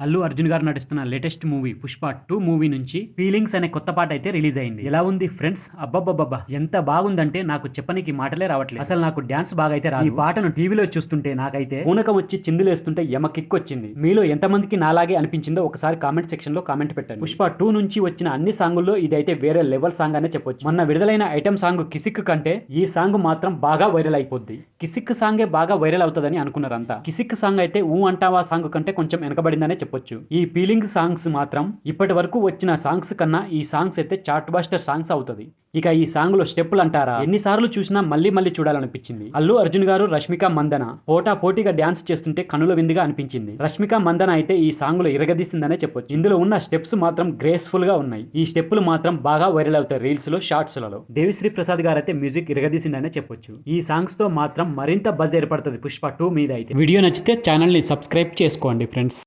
అల్లు అర్జున్ గారు నటిస్తున్న latest movie Pushpa 2 movie నుంచి ఫీలింగ్స్ అనే కొత్త పాట అయితే రిలీజ్ అయింది. ఎలా ఉంది ఫ్రెండ్స్? అబ్బబ్బబ్బబ్బా ఎంత బాగుందంటే నాకు చెప్పనికి మాటలే రావట్లేదు. అసలు నాకు డాన్స్ బాగా అయితే రాదు. ఈ పాటను టీవీలో చూస్తుంటే నాకైతే పూనకం వచ్చి చిందులేస్తుంటే యమ కిక్ వచ్చింది. మీలో ఎంతమందికి నాలాగే అనిపించిందో ఒకసారి కామెంట్ సెక్షన్ లో కామెంట్ పెట్టండి. పుష్ప 2 నుంచి వచ్చిన అన్ని సాంగుల్లో ఇదైతే వేరే లెవెల్ సాంగ్ అనే చెప్పొచ్చు. మొన్న విడుదలైన ఐటమ్ సాంగ్ కిసిక్ కంటే ఈ సాంగ్ మాత్రం బాగా వైరల్ అయిపోద్ది. కిసిక్ సాంగే బాగా వైరల్ అవుతుందని అనుకున్నారంతా. కిసిక్ సాంగ్ అయితే ఊ అంటావా సాంగ్ కంటే కొంచెం వెనకబడిందనే చెప్పొచ్చు. ఈ ఫీలింగ్ సాంగ్స్ మాత్రం ఇప్పటి వరకు వచ్చిన సాంగ్స్ కన్నా ఈ సాంగ్స్ అయితే చార్ట్ బస్టర్ సాంగ్స్ అవుతుంది. ఇక ఈ సాంగ్ లో స్టెప్పులు అంటారా, ఎన్నిసార్లు చూసినా మళ్ళీ మళ్ళీ చూడాలనిపించింది. అల్లు అర్జున్ గారు రష్మిక మందన పోటీగా డాన్స్ చేస్తుంటే కనుల విందుగా అనిపించింది. రష్మిక మందన అయితే ఈ సాంగ్ లో ఇరగదీసిందనే చెప్పొచ్చు. ఇందులో ఉన్న స్టెప్స్ మాత్రం గ్రేస్ఫుల్ గా ఉన్నాయి. ఈ స్టెప్పులు మాత్రం బాగా వైరల్ అవుతాయి రీల్స్ లో, షార్ట్స్ లలో. దేవిశ్రీ ప్రసాద్ గారు అయితే మ్యూజిక్ ఇరగదీసిందనే చెప్పొచ్చు. ఈ సాంగ్స్ తో మాత్రం మరింత బజ్ ఏర్పడుతుంది పుష్ప 2 మీద అయితే. వీడియో నచ్చితే ఛానల్ ని సబ్స్క్రైబ్ చేసుకోండి ఫ్రెండ్స్.